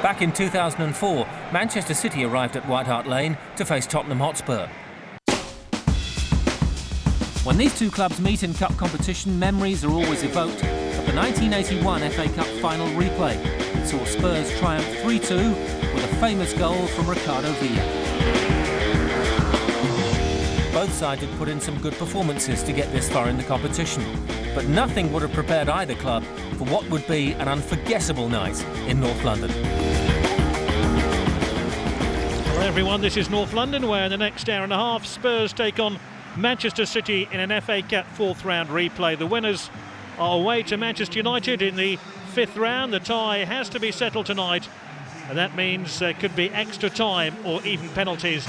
Back in 2004, Manchester City arrived at White Hart Lane to face Tottenham Hotspur. When these two clubs meet in cup competition, memories are always evoked of the 1981 FA Cup final replay. It saw Spurs triumph 3-2 with a famous goal from Ricardo Villa. Both sides had put in some good performances to get this far in the competition, but nothing would have prepared either club for what would be an unforgettable night in North London. Hello everyone, this is North London, where in the next hour and a half Spurs take on Manchester City in an FA Cup fourth round replay. The winners are away to Manchester United in the fifth round. The tie has to be settled tonight, and that means there could be extra time or even penalties.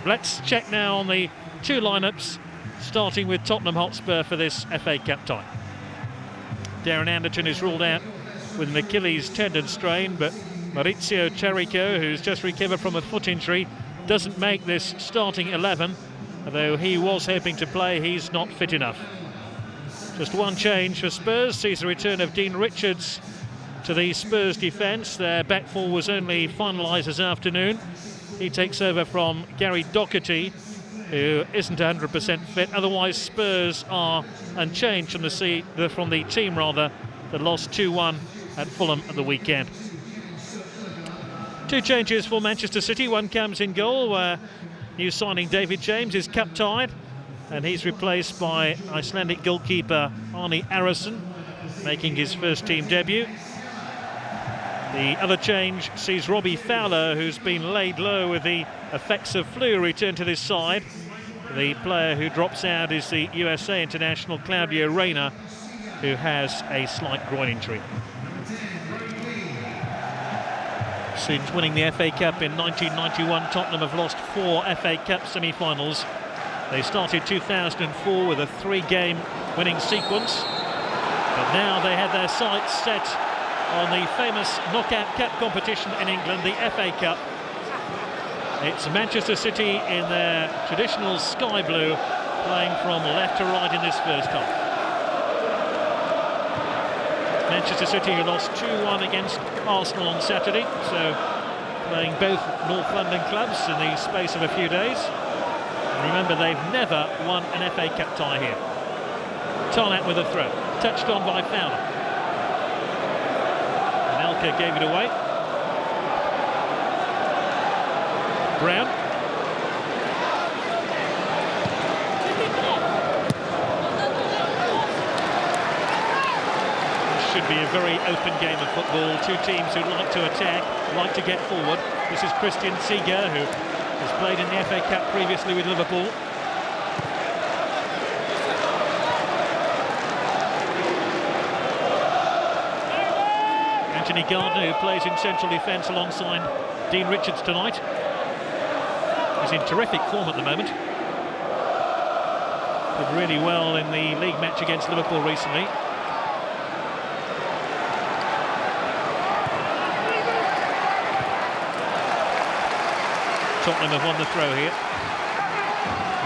Let's check now on the two lineups, starting with Tottenham Hotspur for this FA Cup tie. Darren Anderton is ruled out with an Achilles tendon strain, but Maurizio Cherico, who's just recovered from a foot injury, doesn't make this starting 11. Although he was hoping to play, he's not fit enough. Just one change for Spurs sees the return of Dean Richards to the Spurs defence. Their back four was only finalised this afternoon. He takes over from Gary Doherty, who isn't 100% fit. Otherwise, Spurs are unchanged from the team that lost 2-1 at Fulham at the weekend. Two changes for Manchester City. One comes in goal, where new signing David James is cup-tied, and he's replaced by Icelandic goalkeeper Arni Arason, making his first-team debut. The other change sees Robbie Fowler, who's been laid low with the effects of flu, return to this side. The player who drops out is the USA international Claudio Reyna, who has a slight groin injury. Since winning the FA Cup in 1991, Tottenham have lost 4 FA Cup semi-finals. They started 2004 with a 3-game winning sequence, but now they have their sights set on the famous knockout cup competition in England, the FA Cup. It's Manchester City in their traditional sky blue, playing from left to right in this first half. Manchester City who lost 2-1 against Arsenal on Saturday, so playing both North London clubs in the space of a few days. And remember, they've never won an FA Cup tie here. Tarnack with a throw, touched on by Fowler. Anelka gave it away. Brown. Should be a very open game of football. Two teams who like to attack, like to get forward. This is Christian Seeger, who has played in the FA Cup previously with Liverpool. Anthony Gardner, who plays in central defence alongside Dean Richards tonight. He's in terrific form at the moment. Did really well in the league match against Liverpool recently. Tottenham have won the throw here.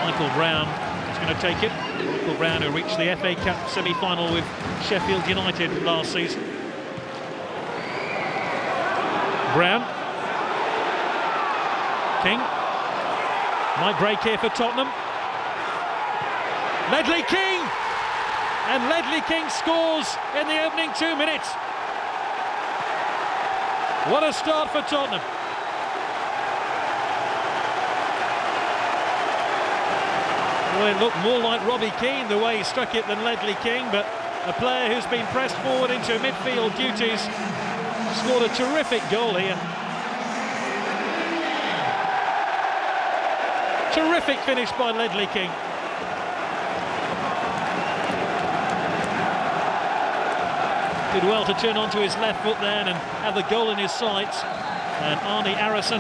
Michael Brown is going to take it. Michael Brown, who reached the FA Cup semi-final with Sheffield United last season. Brown. King. Might break here for Tottenham. Ledley King! And Ledley King scores in the opening 2 minutes. What a start for Tottenham. Well, it looked more like Robbie Keane the way he struck it than Ledley King, but a player who's been pressed forward into midfield duties scored a terrific goal here. Terrific finish by Ledley King. Did well to turn onto his left foot then and have the goal in his sights. And Arni Arason,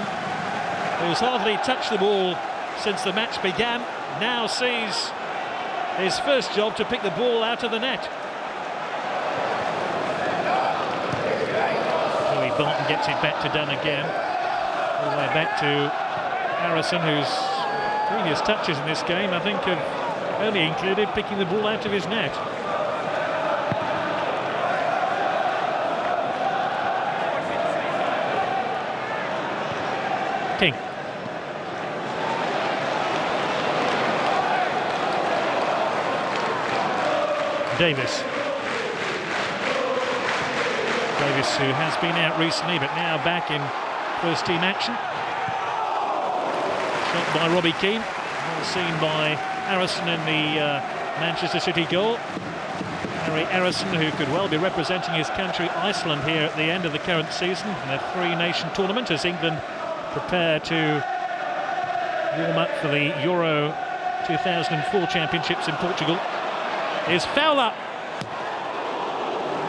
who's hardly touched the ball since the match began, now sees his first job to pick the ball out of the net. Louis Barton gets it back to Dunn again. All the way back to Harrison, whose previous touches in this game, I think, have only included picking the ball out of his net. Davis. Davis, who has been out recently but now back in first team action. Shot by Robbie Keane, well seen by Harrison in the Manchester City goal. Harry Harrison, who could well be representing his country Iceland here at the end of the current season in a three-nation tournament as England prepare to warm up for the Euro 2004 Championships in Portugal. Is Fowler.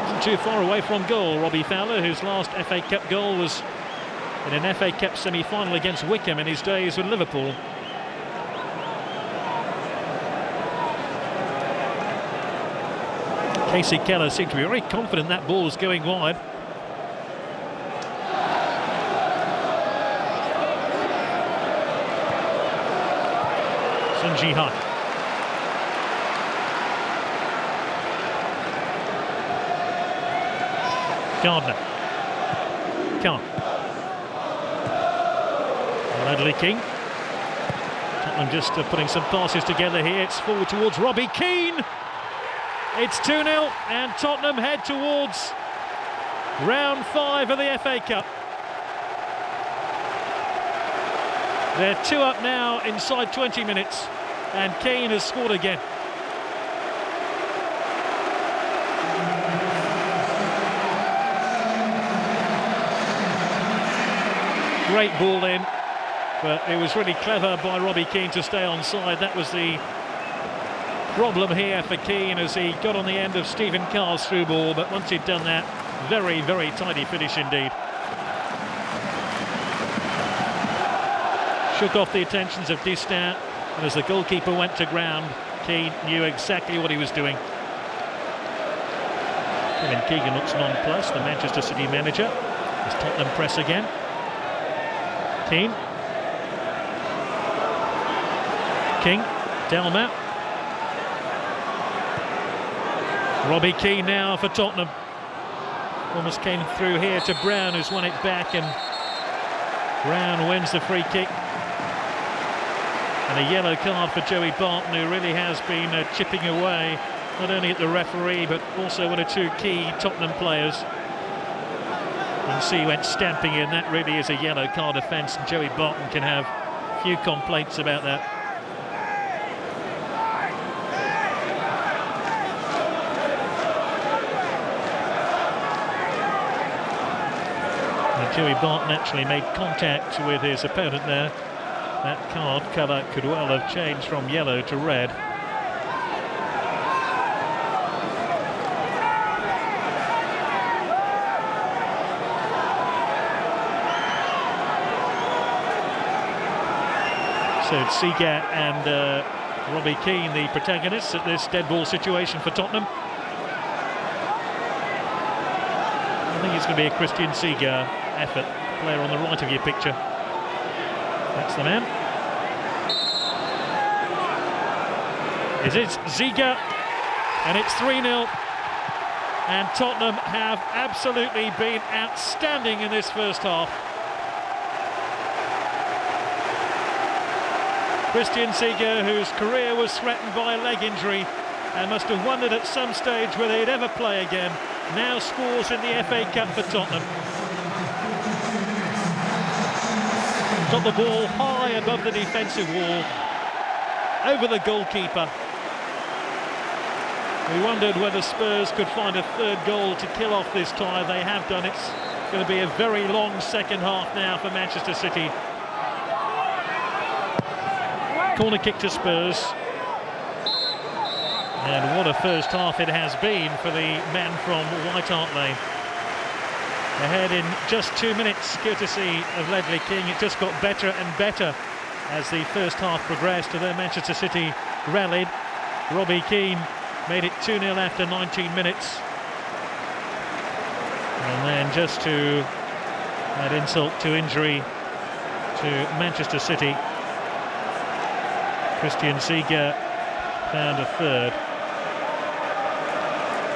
Isn't too far away from goal. Robbie Fowler, whose last FA Cup goal was in an FA Cup semi-final against Wickham in his days with Liverpool. Casey Keller seemed to be very confident that ball was going wide. Sun Ji-han. Gardner. Can't. Ledley King. Tottenham just putting some passes together here. It's forward towards Robbie Keane. It's 2-0 and Tottenham head towards round 5 of the FA Cup. They're 2 up now inside 20 minutes and Keane has scored again. Great ball in, but it was really clever by Robbie Keane to stay onside. That was the problem here for Keane as he got on the end of Stephen Carr's through ball, but once he'd done that, very, very tidy finish indeed. Shook off the attentions of Distin, and as the goalkeeper went to ground, Keane knew exactly what he was doing. Kevin Keegan looks nonplussed, the Manchester City manager, as Tottenham press again. Keane. King, Delma. Robbie Keane now for Tottenham. Almost came through here to Brown, who's won it back, and Brown wins the free kick. And a yellow card for Joey Barton, who really has been chipping away, not only at the referee, but also one or two key Tottenham players. You can see he went stamping in. That really is a yellow card offence, and Joey Barton can have a few complaints about that. Joey Barton actually made contact with his opponent there. That card colour could well have changed from yellow to red. So it's Seagat and Robbie Keane, the protagonists at this dead ball situation for Tottenham. I think it's going to be a Christian Seagat effort, player on the right of your picture. That's the man. It is Ziga, and it's 3-0. And Tottenham have absolutely been outstanding in this first half. Christian Seagat, whose career was threatened by a leg injury and must have wondered at some stage whether he'd ever play again, now scores in the FA Cup for Tottenham. Got the ball high above the defensive wall, over the goalkeeper. We wondered whether Spurs could find a third goal to kill off this tie. They have done. It's going to be a very long second half now for Manchester City. Corner kick to Spurs. And what a first half it has been for the man from White Hart Lane. Ahead in just 2 minutes, courtesy of Ledley King. It just got better and better as the first half progressed, although Manchester City rallied. Robbie Keane made it 2-0 after 19 minutes. And then just to add insult to injury to Manchester City, Christian Seagat found a third.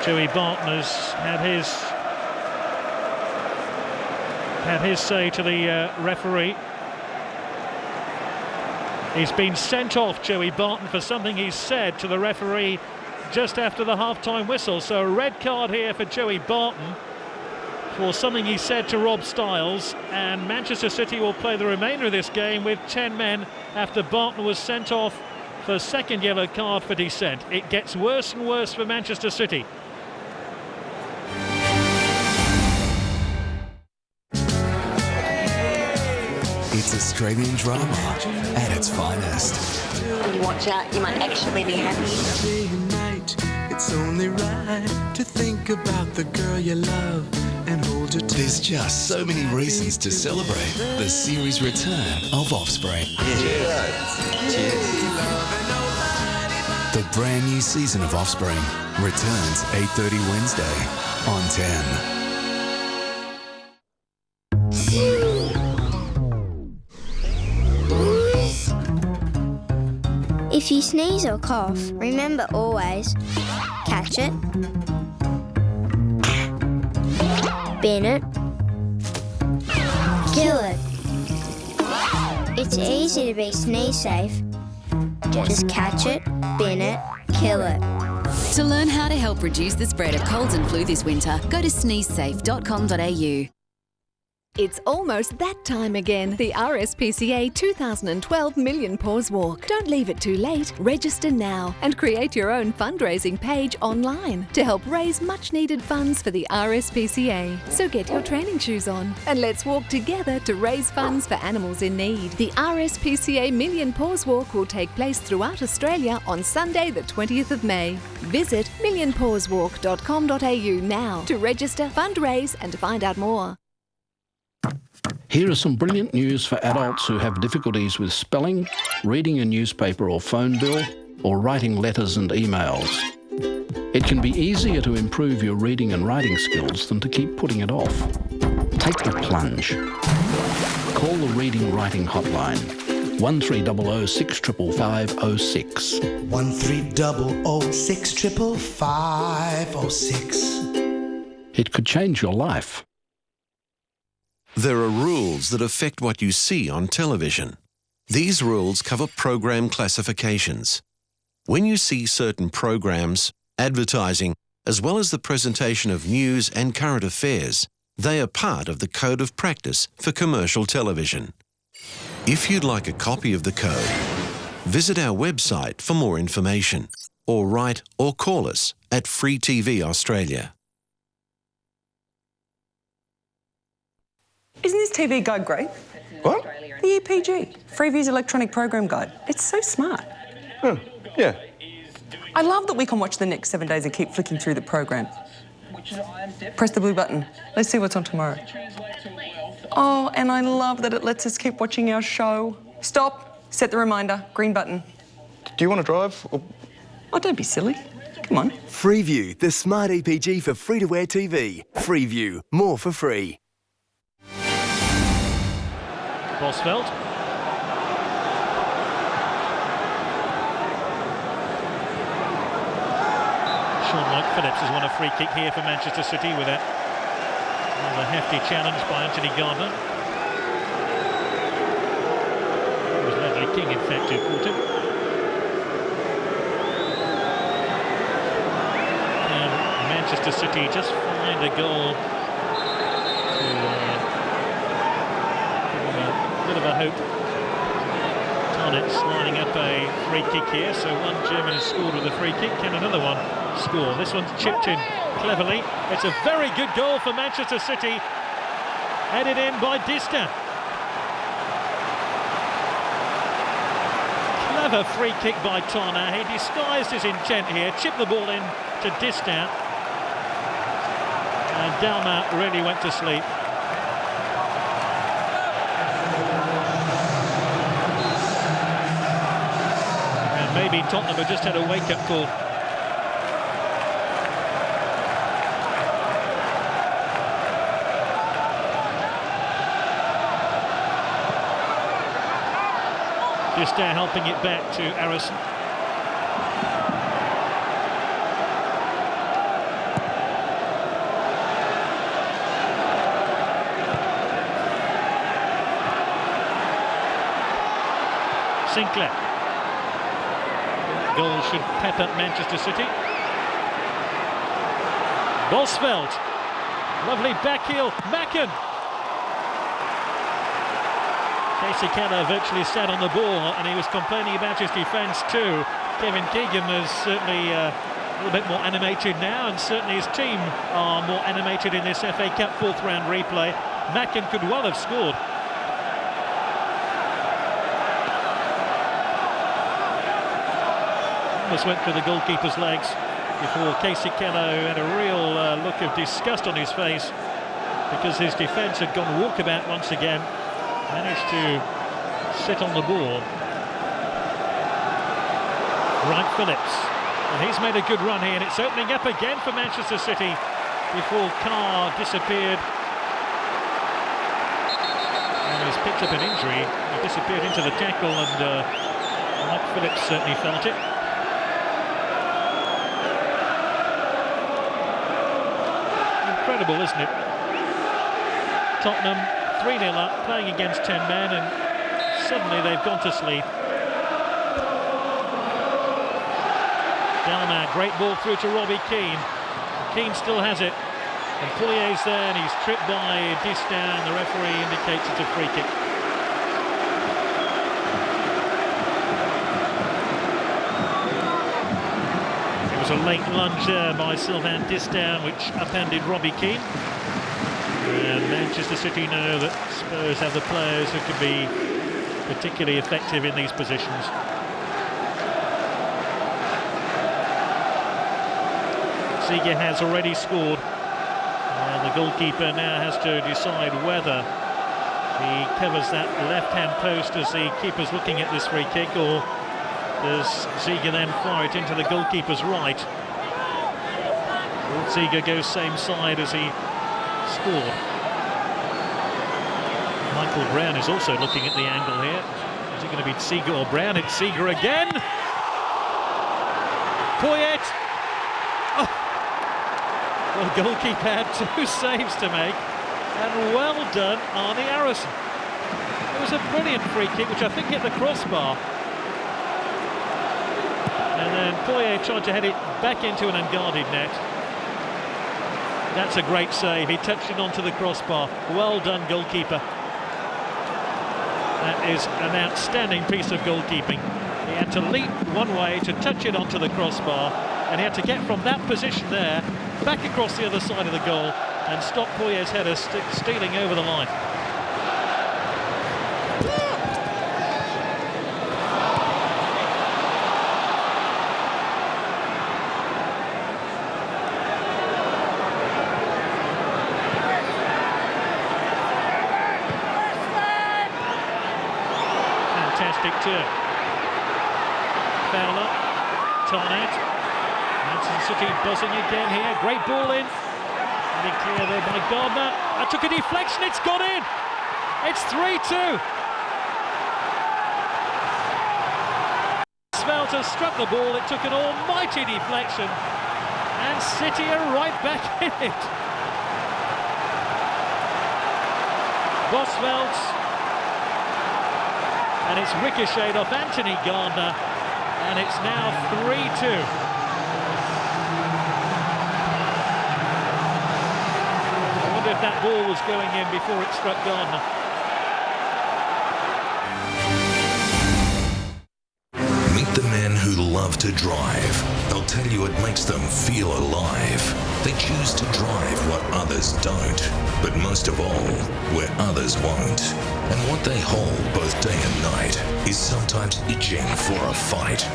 Joey Barton has had his say to the referee. He's been sent off, Joey Barton, for something he said to the referee just after the half-time whistle. So a red card here for Joey Barton for something he said to Rob Styles, and Manchester City will play the remainder of this game with 10 men after Barton was sent off for a second yellow card for dissent. It gets worse and worse for Manchester City. It's Australian drama at its finest. Watch out, you might actually be happy. Day and night, it's only right to think about the girl you love and hold her tight. There's just so many reasons to celebrate the series return of Offspring. The brand new season of Offspring returns 8:30 Wednesday on 10. If you sneeze or cough, remember always, catch it, bin it, kill it. It's easy to be sneeze safe. Just catch it, bin it, kill it. To learn how to help reduce the spread of colds and flu this winter, go to sneezesafe.com.au. It's almost that time again, the RSPCA 2012 Million Paws Walk. Don't leave it too late. Register now and create your own fundraising page online to help raise much-needed funds for the RSPCA. So get your training shoes on and let's walk together to raise funds for animals in need. The RSPCA Million Paws Walk will take place throughout Australia on Sunday the 20th of May. Visit millionpawswalk.com.au now to register, fundraise and to find out more. Here is some brilliant news for adults who have difficulties with spelling, reading a newspaper or phone bill, or writing letters and emails. It can be easier to improve your reading and writing skills than to keep putting it off. Take the plunge. Call the Reading Writing Hotline, 1300 655 06. 1300 655 06. It could change your life. There are rules that affect what you see on television. These rules cover program classifications. When you see certain programs, advertising, as well as the presentation of news and current affairs, they are part of the Code of Practice for commercial television. If you'd like a copy of the code, visit our website for more information, or write or call us at Free TV Australia. Isn't this TV guide great? What? The EPG, Freeview's electronic program guide. It's so smart. Oh, yeah. I love that we can watch the next 7 days and keep flicking through the program. Press the blue button. Let's see what's on tomorrow. Oh, and I love that it lets us keep watching our show. Stop. Set the reminder. Green button. Do you want to drive? Or... Oh, don't be silly. Come on. Freeview, the smart EPG for free-to-air TV. Freeview, more for free. Bosveld. Sean Phillips has won a free kick here for Manchester City with a rather hefty challenge by Anthony Gardner. It was Ledley King, in fact, who caught it. And Manchester City just find a goal to bit of a hope. Tarnitz lining up a free kick here, so one German has scored with a free kick. Can another one score? This one's chipped in cleverly. It's a very good goal for Manchester City, headed in by Distin. Clever free kick by Tana. He disguised his intent here, chipped the ball in to Distin, and Dalma really went to sleep. Maybe Tottenham have just had a wake-up call. Just helping it back to Arison. Sinclair. Goal should pep up Manchester City. Bosveld. Lovely back heel. Macken. Casey Keller virtually sat on the ball, and he was complaining about his defence too. Kevin Keegan is certainly a little bit more animated now, and certainly his team are more animated in this FA Cup fourth round replay. Macken could well have scored. Almost went through the goalkeeper's legs before Casey Keller, who had a real look of disgust on his face because his defence had gone walkabout once again, managed to sit on the ball. Wright Phillips, and he's made a good run here, and it's opening up again for Manchester City before Carr disappeared. And he's picked up an injury. He disappeared into the tackle, and Wright Phillips certainly felt it. Incredible, isn't it? Tottenham 3-0 up, playing against 10 men, and suddenly they've gone to sleep. Delma, great ball through to Robbie Keane. Keane still has it, and Pouyet's there, and he's tripped by Distin. The referee indicates it's a free kick. It was a late lunge there by Sylvain Distin, which upended Robbie Keane. And Manchester City know that Spurs have the players who can be particularly effective in these positions. Ziege has already scored, and the goalkeeper now has to decide whether he covers that left-hand post as the keeper's looking at this free kick, or does Ziege then fire it into the goalkeeper's right. Ziege goes same side as he scored. Michael Brown is also looking at the angle here. Is it going to be Ziege or Brown? It's Ziege again. Pouyet. Oh. Well, the goalkeeper had two saves to make, and well done, Arnie Harrison. It was a brilliant free kick, which I think hit the crossbar. And then Pouyet tried to head it back into an unguarded net. That's a great save. He touched it onto the crossbar. Well done, goalkeeper. That is an outstanding piece of goalkeeping. He had to leap one way to touch it onto the crossbar, and he had to get from that position there back across the other side of the goal and stop Pouyet's header stealing over the line. Fantastic turn. Fowler, Tarnett. Manchester City buzzing again here. Great ball in. Pretty clear there by Gardner. I took a deflection. It's gone in. It's 3-2. Svelter struck the ball. It took an almighty deflection, and City are right back in it. Bosveld, and it's ricocheted off Anthony Gardner, and it's now 3-2. If that ball was going in before it struck Gardner. Meet the men who love to drive. They'll tell you it makes them feel alive. They choose to drive what others don't, but most of all, where others won't. And what they hold both day and night is sometimes itching for a fight.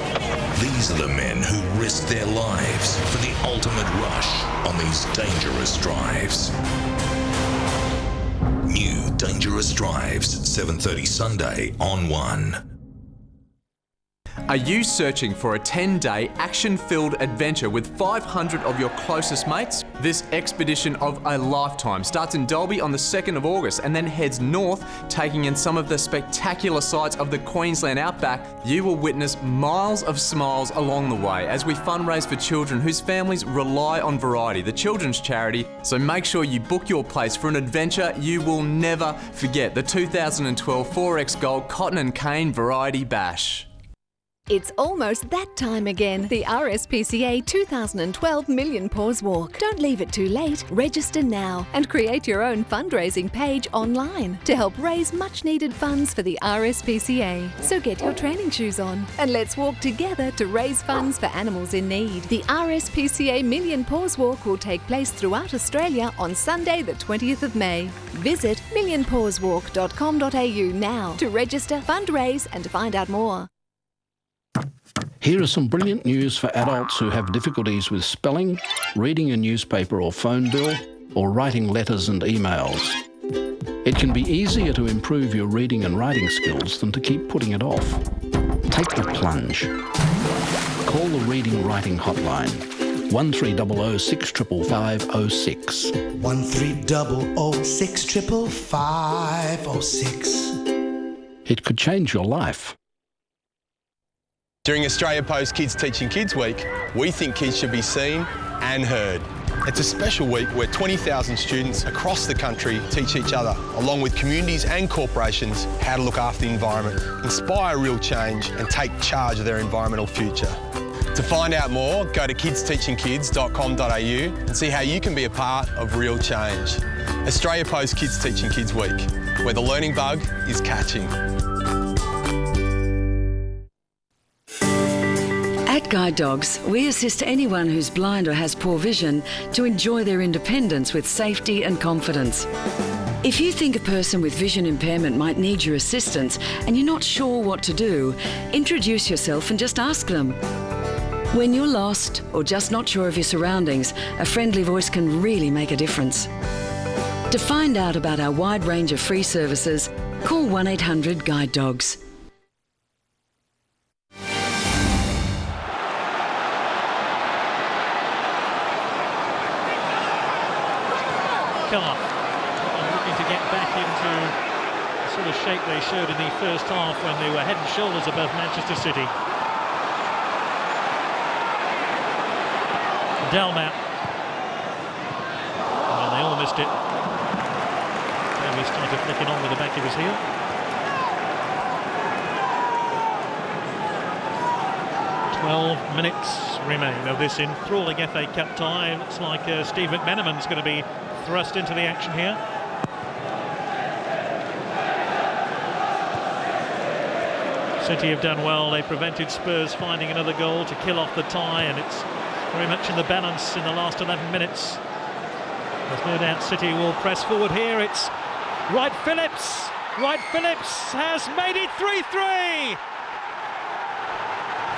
These are the men who risk their lives for the ultimate rush on these dangerous drives. New Dangerous Drives, 7:30 Sunday on 1. Are you searching for a 10-day action-filled adventure with 500 of your closest mates? This expedition of a lifetime starts in Dalby on the 2nd of August and then heads north, taking in some of the spectacular sights of the Queensland outback. You will witness miles of smiles along the way as we fundraise for children whose families rely on Variety, the children's charity. So make sure you book your place for an adventure you will never forget, the 2012 4X Gold Cotton and Cane Variety Bash. It's almost that time again. The RSPCA 2012 Million Paws Walk. Don't leave it too late. Register now and create your own fundraising page online to help raise much needed funds for the RSPCA. So get your training shoes on and let's walk together to raise funds for animals in need. The RSPCA Million Paws Walk will take place throughout Australia on Sunday the 20th of May. Visit millionpawswalk.com.au now to register, fundraise and to find out more. Here are some brilliant news for adults who have difficulties with spelling, reading a newspaper or phone bill, or writing letters and emails. It can be easier to improve your reading and writing skills than to keep putting it off. Take the plunge. Call the Reading Writing Hotline, 1300 655506. 1300 655506. It could change your life. During Australia Post Kids Teaching Kids Week, we think kids should be seen and heard. It's a special week where 20,000 students across the country teach each other, along with communities and corporations, how to look after the environment, inspire real change and take charge of their environmental future. To find out more, go to kidsteachingkids.com.au and see how you can be a part of real change. Australia Post Kids Teaching Kids Week, where the learning bug is catching. At Guide Dogs, we assist anyone who's blind or has poor vision to enjoy their independence with safety and confidence. If you think a person with vision impairment might need your assistance and you're not sure what to do, introduce yourself and just ask them. When you're lost or just not sure of your surroundings, a friendly voice can really make a difference. To find out about our wide range of free services, call 1-800 Guide Dogs. Looking to get back into the sort of shape they showed in the first half when they were head and shoulders above Manchester City. Delmat. Well, they all missed it. Davies tried to flick it on with the back of his heel. Minutes remain of this enthralling FA Cup tie. Looks like Steve McMenamin's going to be thrust into the action here. City have done well. They prevented Spurs finding another goal to kill off the tie, and it's very much in the balance in the last 11 minutes. There's no doubt City will press forward here. It's Wright Phillips. Wright Phillips has made it 3-3.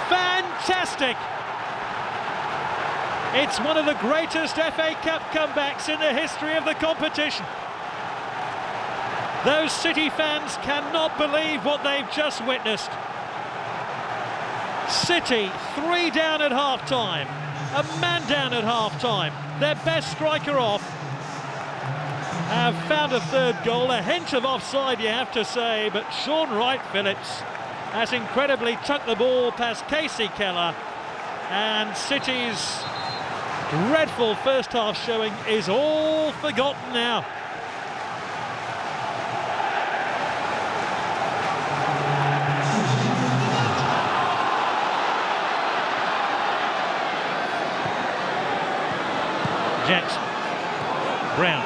Fantastic! It's one of the greatest FA Cup comebacks in the history of the competition. Those City fans cannot believe what they've just witnessed. City 3 down at half-time, a man down at half-time, their best striker off, have found a third goal, a hint of offside you have to say, but Sean Wright Phillips has incredibly tucked the ball past Casey Keller, and City's dreadful first half showing is all forgotten now. Jackson, Brown,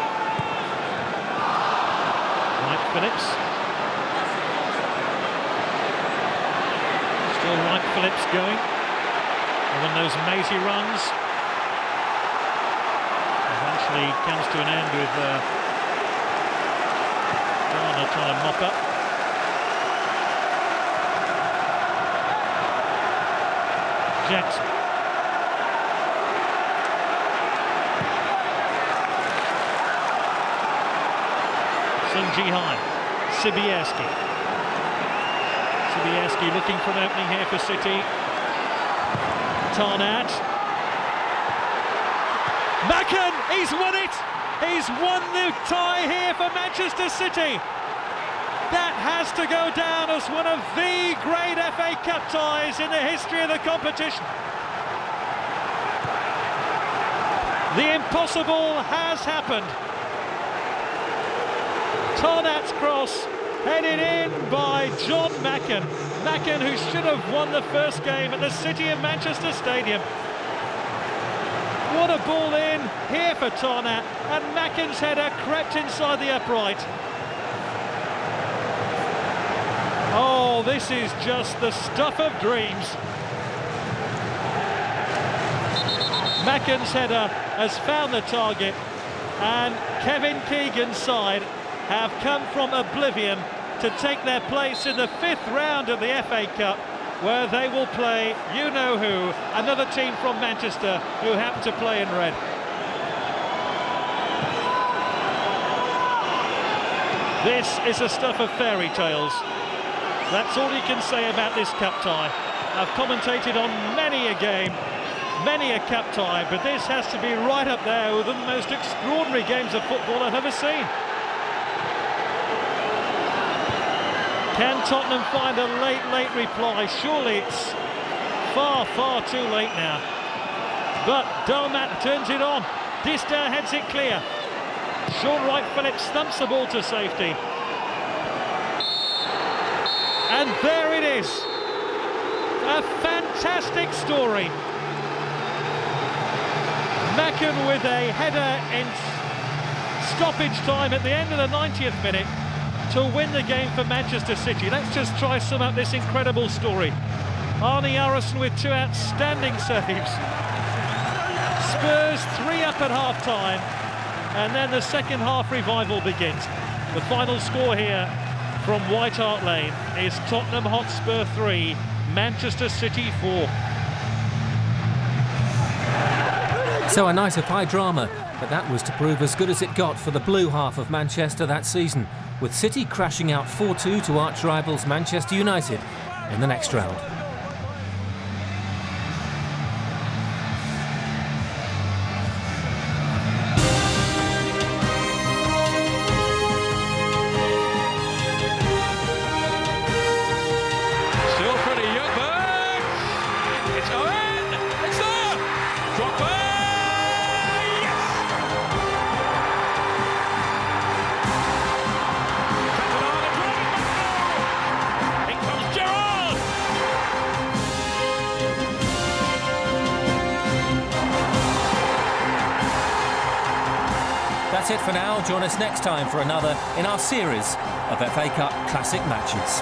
Wright Phillips. Still Wright Phillips going on those mazy runs. Eventually comes to an end with Garner trying to mop up. Jackson. Sung Ji-Han. Sibierski. Sibierski looking for an opening here for City. Tarnat. Macken, he's won it! He's won the tie here for Manchester City. That has to go down as one of the great FA Cup ties in the history of the competition. The impossible has happened. Tarnat's cross Headed in by John Macken. Macken, who should have won the first game at the City of Manchester Stadium. What a ball in here for Tarnat, and Macken's header crept inside the upright. Oh, this is just the stuff of dreams. Macken's header has found the target, and Kevin Keegan's side have come from oblivion to take their place in the 5th round of the FA Cup, where they will play you-know-who, another team from Manchester who happen to play in red. This is the stuff of fairy tales. That's all you can say about this cup tie. I've commentated on many a game, many a cup tie, but this has to be right up there with the most extraordinary games of football I've ever seen. Can Tottenham find a late reply? Surely it's far too late now. But Dalmat turns it on. Distin heads it clear. Sean Wright-Phillips thumps the ball to safety. And there it is. A fantastic story. Macken with a header in stoppage time at the end of the 90th minute to win the game for Manchester City. Let's just try sum up this incredible story. Arne Arison with 2 outstanding saves. Spurs 3 up at half-time, and then the second half revival begins. The final score here from White Hart Lane is Tottenham Hotspur 3, Manchester City 4. So a night of high drama, but that was to prove as good as it got for the blue half of Manchester that season, with City crashing out 4-2 to arch-rivals Manchester United in the next round. Still pretty young, but it's Owen! It's there! Drogba! Yes! In comes Gerrard! That's it for now. Join us next time for another in our series of FA Cup Classic matches.